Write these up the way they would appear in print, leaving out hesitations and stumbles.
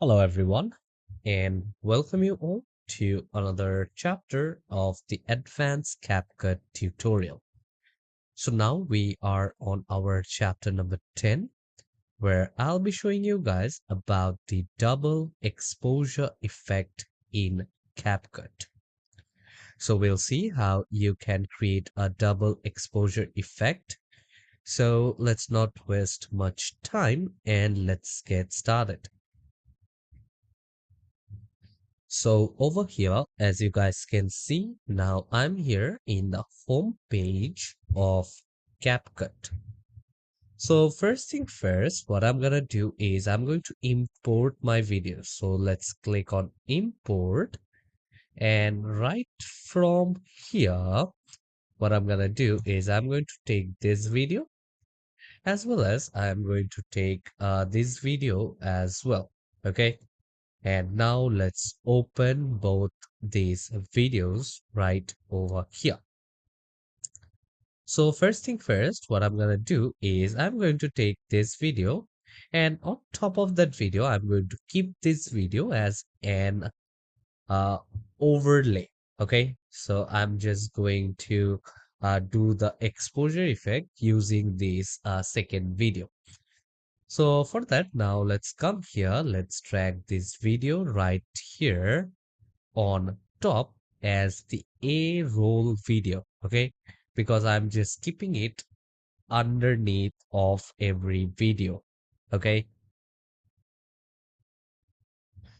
Hello, everyone, and welcome you all to another chapter of the Advanced CapCut tutorial. So now we are on our chapter number 10, where I'll be showing you guys about the double exposure effect in CapCut. So we'll see how you can create a double exposure effect. So let's not waste much time and let's get started. So over here, as you guys can see, now I'm here in the home page of CapCut. So first thing first, what I'm gonna do is I'm going to import my video. So let's click on import, and right from here, what I'm gonna do is I'm going to take this video as well as I'm going to take this video as well. Okay. And now let's open both these videos right over here. So first thing first, what I'm going to do is I'm going to take this video, and on top of that video, I'm going to keep this video as an uh, overlay. Okay. So I'm just going to do the exposure effect using this second video. So for that, now let's come here. Let's drag this video right here on top as the A roll video. Okay. Because I'm just keeping it underneath of every video. Okay.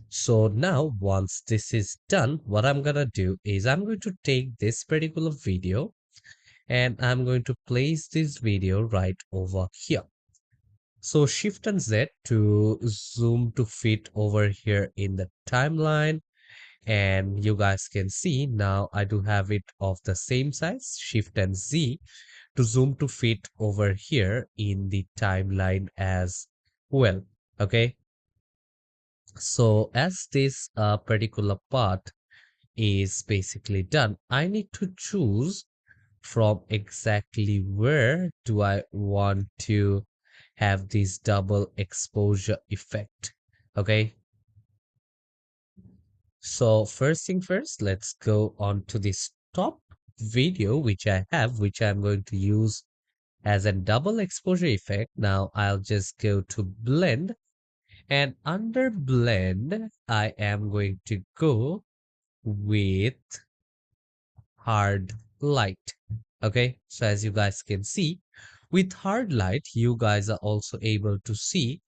So now once this is done, what I'm going to do is I'm going to take this particular video and I'm going to place this video right over here. So Shift and Z to zoom to fit over here in the timeline. And you guys can see now I do have it of the same size. Shift and Z to zoom to fit over here in the timeline as well. Okay. So as this particular part is basically done, I need to choose from exactly where do I want to have this double exposure effect. Okay. So first thing first, let's go on to this top video, which I have, which I'm going to use as a double exposure effect. Now I'll just go to blend, and under blend, I am going to go with hard light. Okay. So as you guys can see, with hard light, you guys are also able to see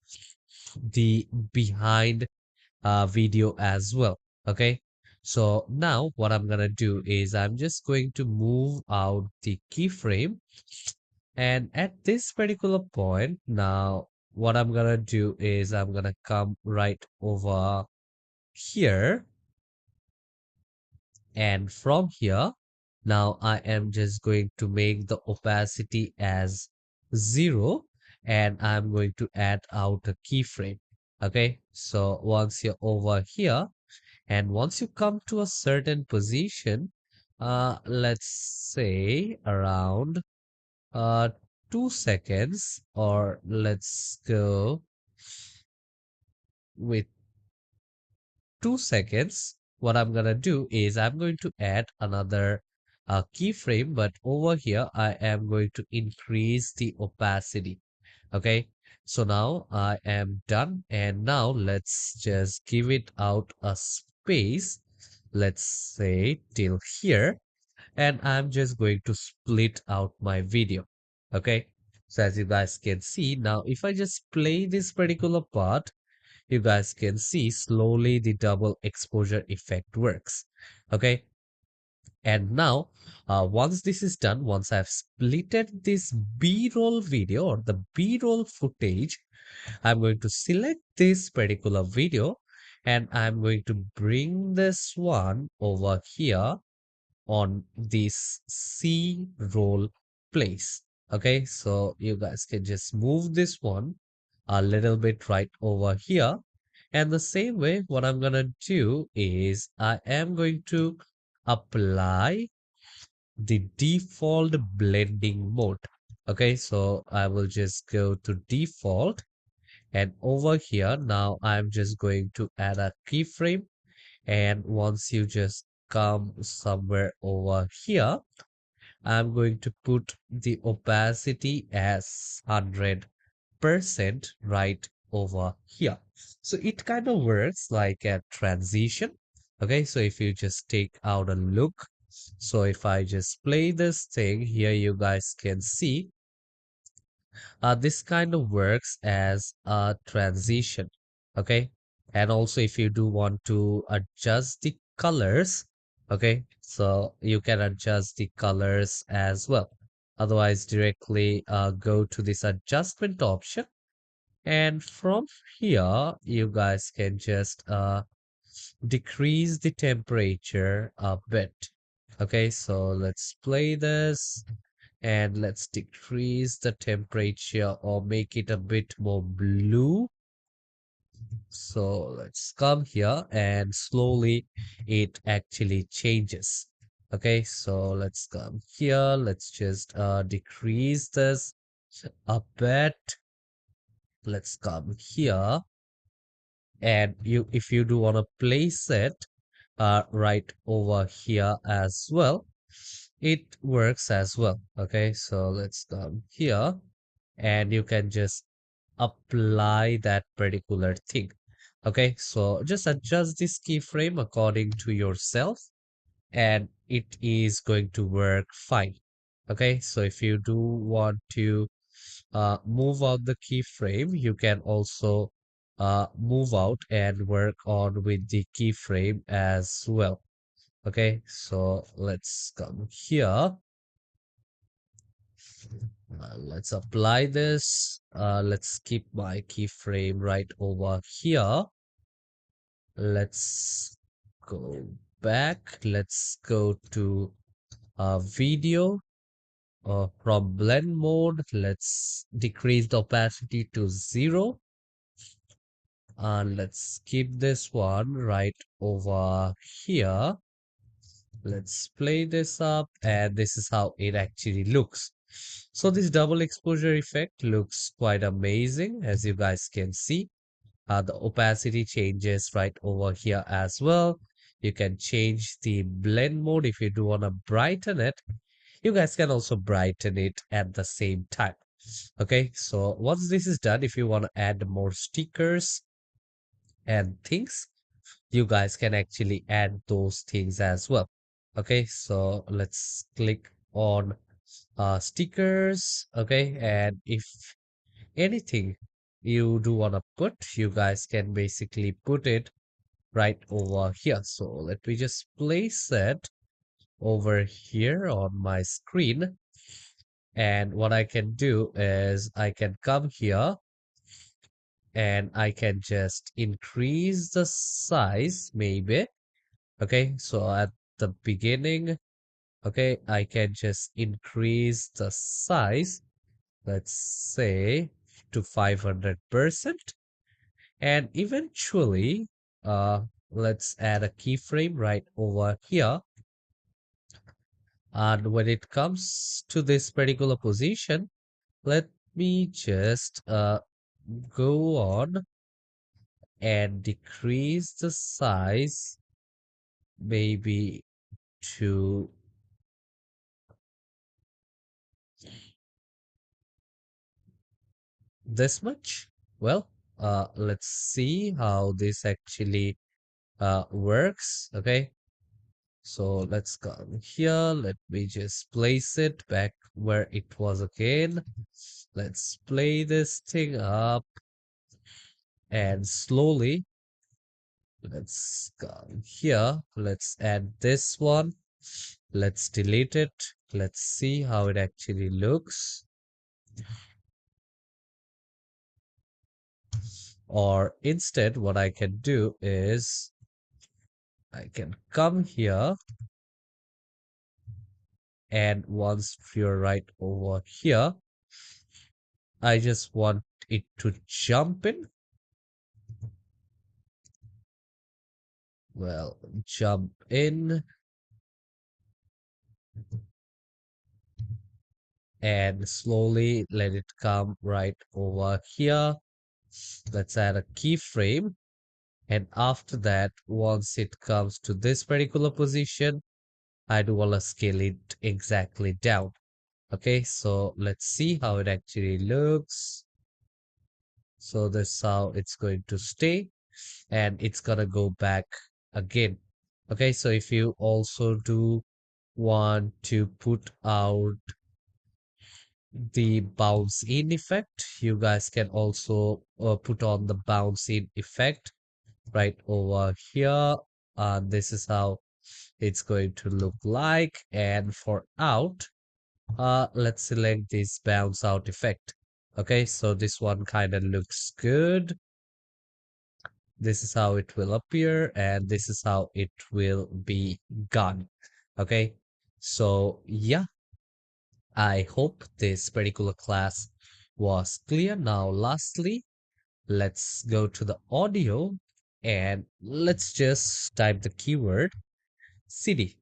the behind video as well. Okay. So now what I'm gonna do is I'm just going to move out the keyframe, and at this particular point, now what I'm gonna do is I'm gonna come right over here, and from here now I am just going to make the opacity as 0, and I'm going to add out a keyframe. Okay. So once you're over here, and once you come to a certain position, let's say around uh 2 seconds, or let's go with 2 seconds, what I'm gonna do is I'm going to add another keyframe, but over here I am going to increase the opacity. Okay. So now I am done, and now let's just give it out a space, let's say till here, and I'm just going to split out my video. Okay. So as you guys can see, now if I just play this particular part, you guys can see slowly the double exposure effect works. Okay. And now once this is done, once I've splitted this b-roll video or the b-roll footage, I'm going to select this particular video, and I'm going to bring this one over here on this C roll place. Okay. So you guys can just move this one a little bit right over here. And the same way, what I'm gonna do is I am going to apply the default blending mode. Okay. So I will just go to default, And over here, now I'm just going to add a keyframe. And once you just come somewhere over here, I'm going to put the opacity as 100% right over here. So it kind of works like a transition. Okay, so if you just take out a look, so if I just play this thing here, you guys can see this kind of works as a transition. Okay, and also if you do want to adjust the colors, okay, so you can adjust the colors as well. Otherwise, directly go to this adjustment option, and from here you guys can just decrease the temperature a bit. Okay, so let's play this and let's decrease the temperature or make it a bit more blue. So let's come here and slowly it actually changes. Okay, so let's come here. Let's just decrease this a bit. Let's come here, and you if you do want to place it right over here as well, it works as well. Okay, so let's come here and you can just apply that particular thing. Okay, so just adjust this keyframe according to yourself and it is going to work fine. Okay, so if you do want to move out the keyframe, you can also move out and work on with the keyframe as well. Okay, so let's come here. Let's apply this. Let's keep my keyframe right over here. Let's go back. Let's go to video. From blend mode, let's decrease the opacity to 0. And let's keep this one right over here. Let's play this up, and this is how it actually looks. So this double exposure effect looks quite amazing, as you guys can see. The opacity changes right over here as well. You can change the blend mode if you do want to brighten it. You guys can also brighten it at the same time. Okay, so once this is done, if you want to add more stickers and things, you guys can actually add those things as well. Okay, so let's click on stickers. Okay, and if anything you do want to put, you guys can basically put it right over here. So let me just place it over here on my screen. And what I can do is I can come here and I can just increase the size maybe. Okay, so at the beginning, okay, I can just increase the size, let's say to 500%. And eventually, let's add a keyframe right over here. And when it comes to this particular position, let me just go on and decrease the size maybe to this much. Well, let's see how this actually works. Okay, so let's come here. Let me just place it back where it was again. Let's play this thing up and slowly let's come here. Let's add this one. Let's delete it. Let's see how it actually looks. Or instead, what I can do is I can come here, and once you're right over here, I just want it to jump in. Well, jump in and slowly let it come right over here. Let's add a keyframe. And after that, once it comes to this particular position, I do want to scale it exactly down. Okay, so let's see how it actually looks. So this is how it's going to stay, and it's gonna go back again. Okay, so if you also do want to put out the bounce in effect, you guys can also put on the bounce in effect right over here. This is how it's going to look like. And for out, let's select this bounce out effect. Okay, so this one kind of looks good. This is how it will appear, and this is how it will be gone. Okay, so yeah, I hope this particular class was clear. Now lastly, let's go to the audio and let's just type the keyword city,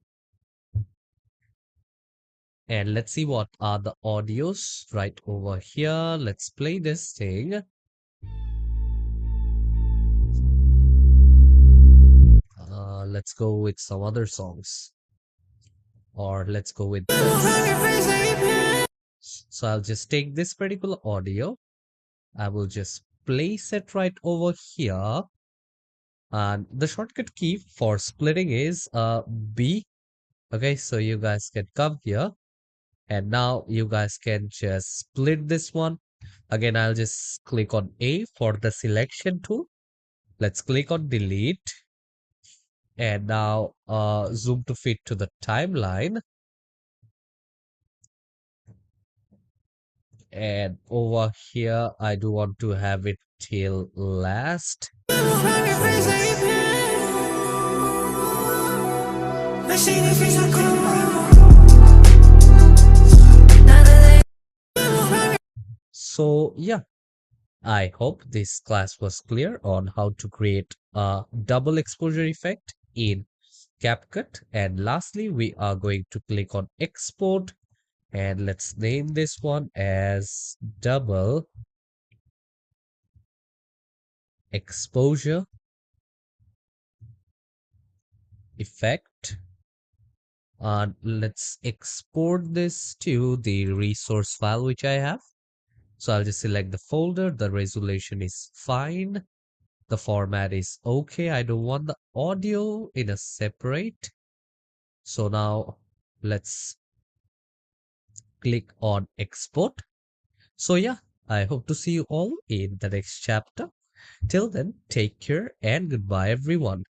and let's see what are the audios right over here. Let's play this thing. Let's go with some other songs, or let's go with this. So I'll just take this particular audio. I will just place it right over here. And the shortcut key for splitting is B. Okay, so you guys can come here, and now you guys can just split this one. Again, I'll just click on A for the selection tool. Let's click on delete, and now zoom to fit to the timeline. And over here, I do want to have it till last. So yeah, I hope this class was clear on how to create a double exposure effect in CapCut. And lastly, we are going to click on export, and let's name this one as double exposure effect. And let's export this to the resource file which I have. So I'll just select the folder. The resolution is fine. The format is okay. I don't want the audio in a separate. So now let's click on export. So yeah, I hope to see you all in the next chapter. Till then, take care and goodbye everyone.